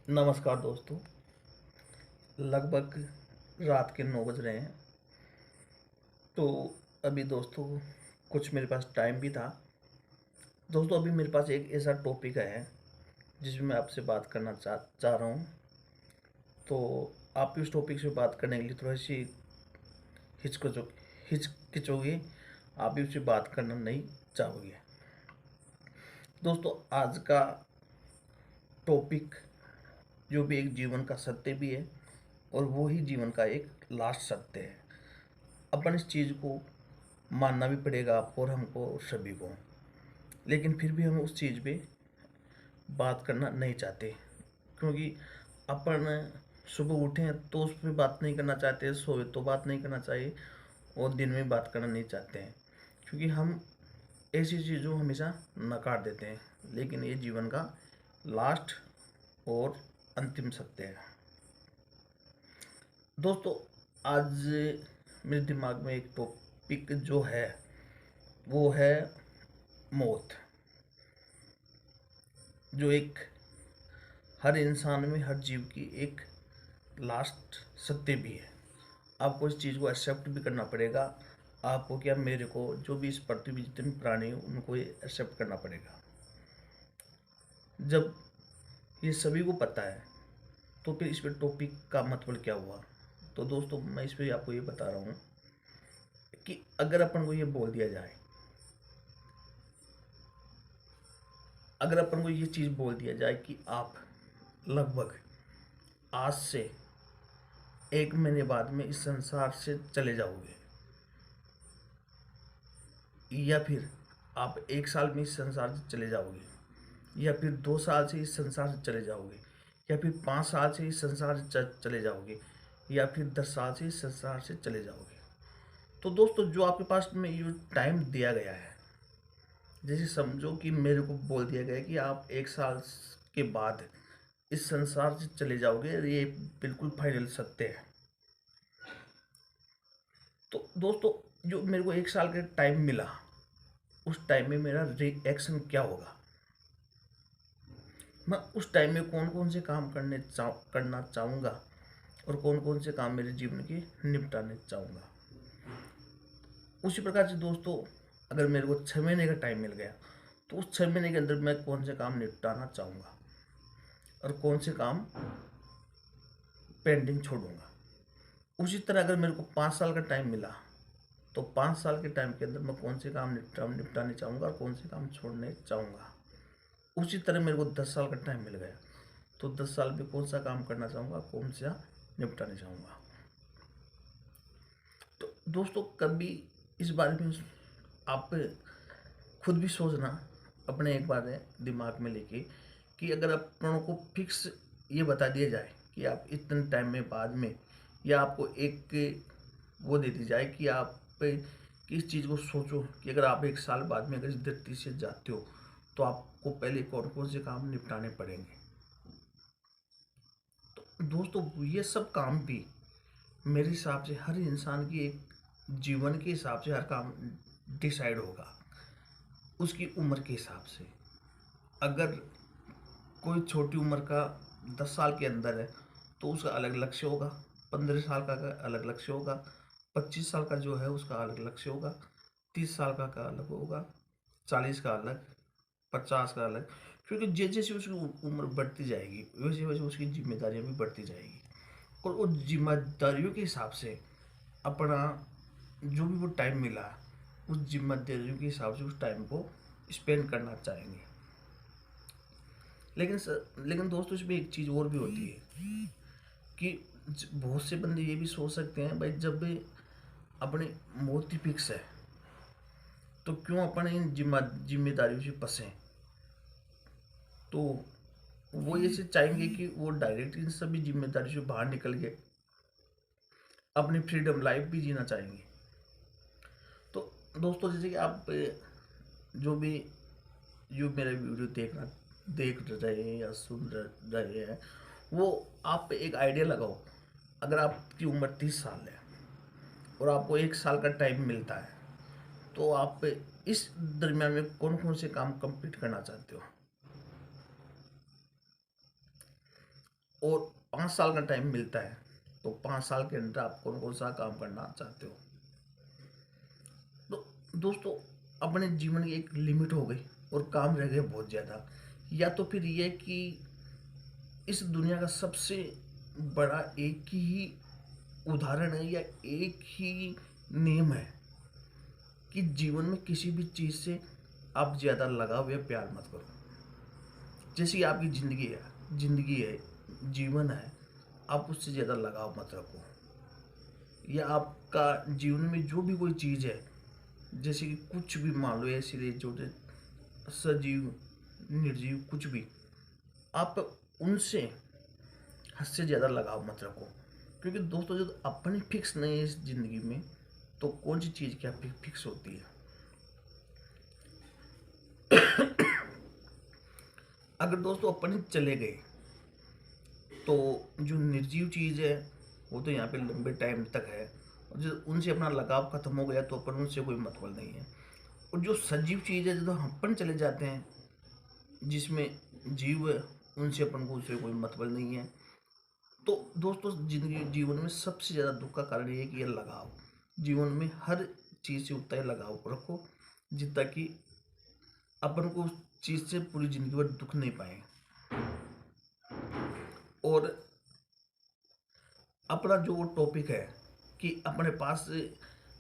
नमस्कार दोस्तों। लगभग रात के 9 बज रहे हैं। तो अभी दोस्तों कुछ मेरे पास टाइम भी था। दोस्तों अभी मेरे पास एक ऐसा टॉपिक है जिसमें मैं आपसे बात करना चाह रहा हूँ। तो आप इस टॉपिक से बात करने के लिए थोड़ी सी हिचकिचो हिचकिचोगे। आप भी उससे बात करना नहीं चाहोगे। दोस्तों आज का टॉपिक जो भी एक जीवन का सत्य भी है और वो ही जीवन का एक लास्ट सत्य है। अपन इस चीज़ को मानना भी पड़ेगा आपको और हमको और सभी को। लेकिन फिर भी हम उस चीज़ पे बात करना नहीं चाहते, क्योंकि अपन सुबह उठे तो उस पर बात नहीं करना चाहते, सोए तो बात नहीं करना चाहिए और दिन में बात करना नहीं चाहते हैं, क्योंकि हम ऐसी चीज़ों हमेशा नकार देते हैं। लेकिन ये जीवन का लास्ट और अंतिम सत्य है। दोस्तों आज मेरे दिमाग में एक टॉपिक जो है वो है मौत, जो एक हर इंसान में हर जीव की एक लास्ट सत्य भी है। आपको इस चीज़ को एक्सेप्ट भी करना पड़ेगा। आपको क्या, मेरे को, जो भी इस पृथ्वी में जितने प्राणी हैं उनको ये एक्सेप्ट करना पड़ेगा। जब ये सभी को पता है तो फिर इस पर टॉपिक का मतलब क्या हुआ। तो दोस्तों मैं इस पर आपको ये बता रहा हूँ कि अगर अपन को ये बोल दिया जाए, अगर अपन को ये चीज़ बोल दिया जाए कि आप लगभग आज से 1 महीने बाद में इस संसार से चले जाओगे, या फिर आप 1 साल में इस संसार से चले जाओगे, या फिर 2 साल से इस संसार से चले जाओगे, या फिर 5 साल से इस संसार से चले जाओगे, या फिर 10 साल से इस संसार से चले जाओगे। तो दोस्तों जो आपके पास में ये टाइम दिया गया है, जैसे समझो कि मेरे को बोल दिया गया है कि आप 1 साल के बाद इस संसार से चले जाओगे, ये बिल्कुल फाइनल सत्य है। तो दोस्तों जो मेरे को 1 साल का टाइम मिला, उस टाइम में मेरा रिएक्शन क्या होगा, मैं उस टाइम में कौन कौन से काम करना चाहूँगा और कौन कौन से काम मेरे जीवन के निपटाने चाहूँगा। उसी प्रकार से दोस्तों अगर मेरे को 6 महीने का टाइम मिल गया तो उस 6 महीने के अंदर मैं कौन से काम निपटाना चाहूँगा और कौन से काम पेंडिंग छोड़ूंगा। उसी तरह अगर मेरे को 5 साल का टाइम मिला तो 5 साल के टाइम के अंदर मैं कौन से काम निपटाने चाहूँगा और कौन से काम छोड़ने चाहूँगा। उसी तरह मेरे को 10 साल का टाइम मिल गया तो 10 साल में कौन सा काम करना चाहूँगा, कौन सा निपटाने चाहूँगा। तो दोस्तों कभी इस बारे में आप खुद भी सोचना, अपने एक बार दिमाग में लेके, कि अगर अपनों को फिक्स ये बता दिया जाए कि आप इतने टाइम में बाद में, या आपको एक वो दे दी जाए कि आप किस चीज़ को सोचो कि अगर आप 1 साल बाद में अगर इस धरती से जाते हो तो आपको पहले कौन कौन से काम निपटाने पड़ेंगे। तो दोस्तों ये सब काम भी मेरे हिसाब से हर इंसान की एक जीवन के हिसाब से हर काम डिसाइड होगा उसकी उम्र के हिसाब से। अगर कोई छोटी उम्र का 10 साल के अंदर है तो उसका अलग लक्ष्य होगा, 15 साल का अलग लक्ष्य होगा, 25 साल का जो है उसका अलग लक्ष्य होगा, 30 साल का अलग होगा, 40 का अलग, 50 का अलग। क्योंकि जैसे जैसे उसकी उम्र बढ़ती जाएगी वैसे वैसे उसकी जिम्मेदारियां भी बढ़ती जाएगी और उस जिम्मेदारियों के हिसाब से अपना जो भी वो टाइम मिला उस जिम्मेदारियों के हिसाब से उस टाइम को स्पेंड करना चाहेंगे। लेकिन दोस्तों इसमें एक चीज़ और भी होती है कि बहुत से बंदे ये भी सोच सकते हैं, भाई जब अपनी मौत ही फिक्स है तो क्यों अपन इन जिम्मेदारियों से फंसे। तो वो ये से चाहेंगे कि वो डायरेक्ट इन सभी जिम्मेदारियों से बाहर निकल के अपनी फ्रीडम लाइफ भी जीना चाहेंगे। तो दोस्तों जैसे कि आप जो भी जो मेरा वीडियो देख रहे हैं या सुन रहे हैं, वो आप एक आइडिया लगाओ। अगर आपकी उम्र 30 साल है और आपको 1 साल का टाइम मिलता है तो आप इस दरमियान में कौन कौन से काम कंप्लीट करना चाहते हो। और 5 साल का टाइम मिलता है, तो 5 साल के अंदर आप कौन कौन सा काम करना चाहते हो। तो दोस्तों, अपने जीवन की एक लिमिट हो गई और काम रह गया बहुत ज़्यादा। या तो फिर ये कि इस दुनिया का सबसे बड़ा एक ही उदाहरण है या एक ही नियम है कि जीवन में किसी भी चीज़ से आप ज़्यादा लगाव या प्यार मत करो। जैसी आपकी ज़िंदगी है, जीवन है, आप उससे ज़्यादा लगाव मत रखो। या आपका जीवन में जो भी कोई चीज़ है, जैसे कि कुछ भी मान लो, ऐसे लिए छोटे सजीव निर्जीव कुछ भी, आप उनसे हद से ज़्यादा लगाव मत रखो। क्योंकि दोस्तों, जब अपनी फिक्स नहीं है इस ज़िंदगी में, तो कौन सी चीज़ क्या फिक्स होती है। अगर दोस्तों अपन चले गए, तो जो निर्जीव चीज़ है वो तो यहाँ पे लंबे टाइम तक है, और जो उनसे अपना लगाव खत्म हो गया तो अपन उनसे कोई मतलब नहीं है। और जो सजीव चीज़ है, जो अपन चले जाते हैं, जिसमें जीव है, उनसे अपन को उससे कोई मतलब नहीं है। तो दोस्तों, जीवन में सबसे ज़्यादा दुख का कारण ये है कि ये लगाव। जीवन में हर चीज़ से उतना ही लगाव रखो जितना कि अपन को उस चीज़ से पूरी ज़िंदगी भर दुख नहीं पाए। और अपना जो वो टॉपिक है कि अपने पास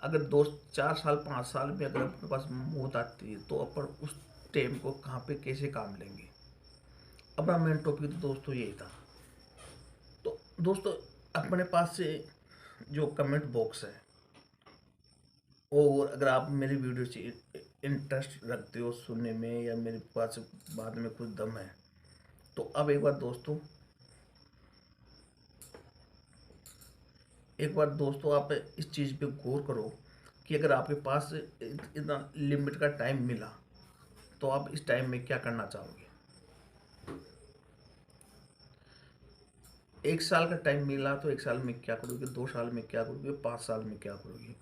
अगर 2 4 साल 5 साल में अगर अपने पास मौत आती है, तो अपन उस टाइम को कहाँ पे कैसे काम लेंगे। अपना मेन टॉपिक तो दोस्तों यही था। तो दोस्तों, अपने पास से जो कमेंट बॉक्स है, और अगर आप मेरी वीडियो से इंटरेस्ट रखते हो सुनने में, या मेरे पास बात में कुछ दम है, तो अब एक बार दोस्तों आप इस चीज़ पे गौर करो कि अगर आपके पास इतना लिमिट का टाइम मिला, तो आप इस टाइम में क्या करना चाहोगे। 1 साल का टाइम मिला तो 1 साल में क्या करोगे, 2 साल में क्या करोगे, 5 साल में क्या करोगे।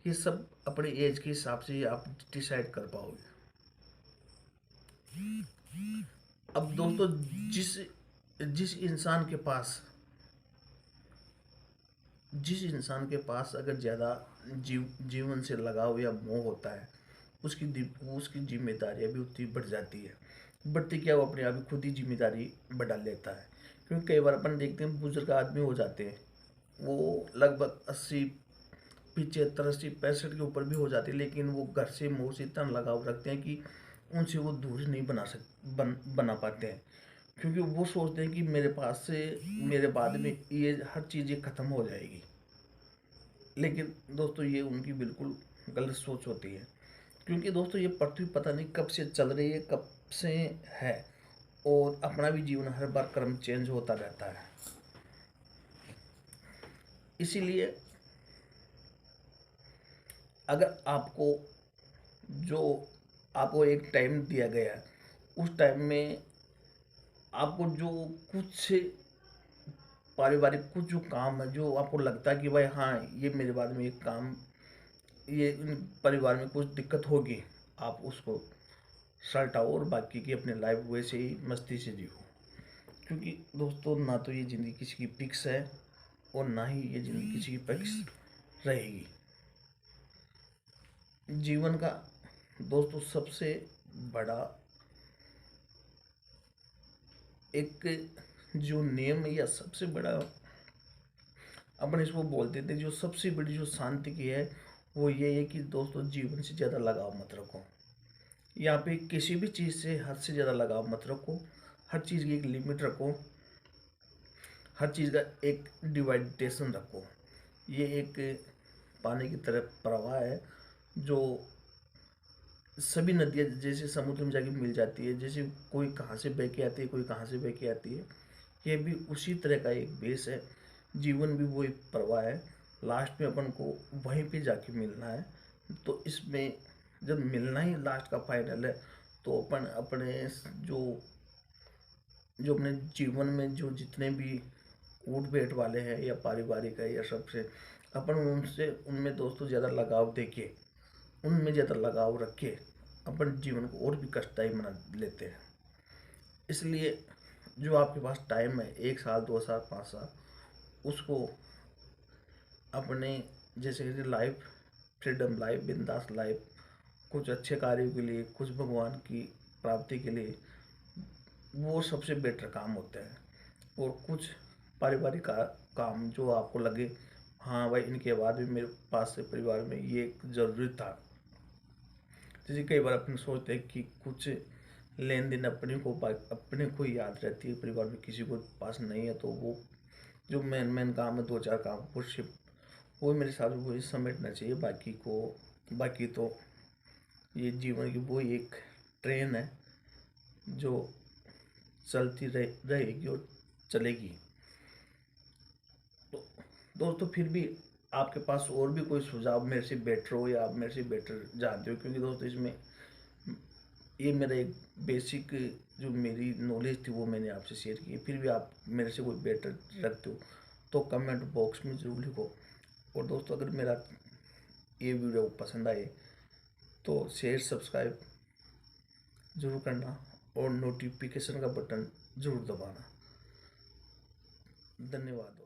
ये सब अपने एज के हिसाब से ही आप डिसाइड कर पाओगे। अब दोस्तों, जिस जिस इंसान के पास अगर ज़्यादा जीवन से लगाव या मोह होता है, उसकी जिम्मेदारियाँ भी उतनी बढ़ जाती है। बढ़ती क्या, वो अपने आप ही खुद ही जिम्मेदारी बढ़ा लेता है। क्योंकि कई बार अपन देखते हैं बुजुर्ग आदमी हो जाते हैं, वो लगभग 80 75 80 65 के ऊपर भी हो जाते हैं, लेकिन वो घर से मोह से इतना लगाव रखते हैं कि उनसे वो दूरी नहीं बना पाते हैं। क्योंकि वो सोचते हैं कि मेरे पास से मेरे बाद में ये हर चीज़ ये ख़त्म हो जाएगी। लेकिन दोस्तों, ये उनकी बिल्कुल गलत सोच होती है। क्योंकि दोस्तों, ये पृथ्वी पता नहीं कब से चल रही है, कब से है, और अपना भी जीवन हर बार क्रम चेंज होता रहता है। इसीलिए अगर जो आपको एक टाइम दिया गया है, उस टाइम में आपको जो कुछ पारिवारिक कुछ जो काम है, जो आपको लगता है कि भाई हाँ, ये मेरे बाद में एक काम, ये परिवार में कुछ दिक्कत होगी, आप उसको सल्ट आओ और बाकी की अपनी लाइफ वैसे ही मस्ती से जियो। क्योंकि दोस्तों, ना तो ये ज़िंदगी किसी की फिक्स है, और ना ही ये ज़िंदगी किसी की फिक्स रहेगी। जीवन का दोस्तों सबसे बड़ा एक जो नियम है, या सबसे बड़ा अपन इसको बोलते थे, जो सबसे बड़ी जो शांति की है, वो ये है कि दोस्तों, जीवन से ज़्यादा लगाव मत रखो। यहाँ पे किसी भी चीज़ से हद से ज़्यादा लगाव मत रखो। हर चीज़ की एक लिमिट रखो, हर चीज़ का एक डिवाइडेशन रखो। ये एक पानी की तरह प्रवाह है, जो सभी नदियाँ जैसे समुद्र में जाके मिल जाती है, जैसे कोई कहाँ से बह के आती है, कोई कहाँ से बह के आती है, ये भी उसी तरह का एक बेस है। जीवन भी वो एक प्रवाह है, लास्ट में अपन को वहीं पे जाके मिलना है। तो इसमें जब मिलना ही लास्ट का फाइनल है, तो अपन अपने जो जो अपने जीवन में जो जितने भी उठ बैठ वाले हैं, या पारिवारिक है, या सबसे अपन उनमें दोस्तों ज़्यादा लगाव देके, उनमें ज़्यादा लगाव रखे, अपन जीवन को और भी कष्टदायी बना लेते हैं। इसलिए जो आपके पास टाइम है, 1 साल 2 साल 5 साल, उसको अपने जैसे कि लाइफ, फ्रीडम लाइफ, बिंदास लाइफ, कुछ अच्छे कार्यों के लिए, कुछ भगवान की प्राप्ति के लिए, वो सबसे बेटर काम होते हैं। और कुछ पारिवारिक काम जो आपको लगे हाँ भाई इनके बाद भी मेरे पास से परिवार में ये ज़रूरी था। जैसे कई बार अपन सोचते हैं कि कुछ लेन देन अपने को ही याद रहती है, परिवार में किसी को पास नहीं है, तो वो जो मेन मेन काम है, 2 4 काम, वो मेरे हिसाब से वही समेटना चाहिए। बाकी तो ये जीवन की वो एक ट्रेन है जो चलती रहेगी और चलेगी। तो दोस्तों फिर भी आपके पास और भी कोई सुझाव मेरे से बेटर हो, या आप मेरे से बेटर जानते हो, क्योंकि दोस्तों इसमें ये मेरा एक बेसिक जो मेरी नॉलेज थी वो मैंने आपसे शेयर की। फिर भी आप मेरे से कोई बेटर रखते हो तो कमेंट बॉक्स में ज़रूर लिखो। और दोस्तों अगर मेरा ये वीडियो पसंद आए तो शेयर सब्सक्राइब ज़रूर करना और नोटिफिकेशन का बटन ज़रूर दबाना। धन्यवाद।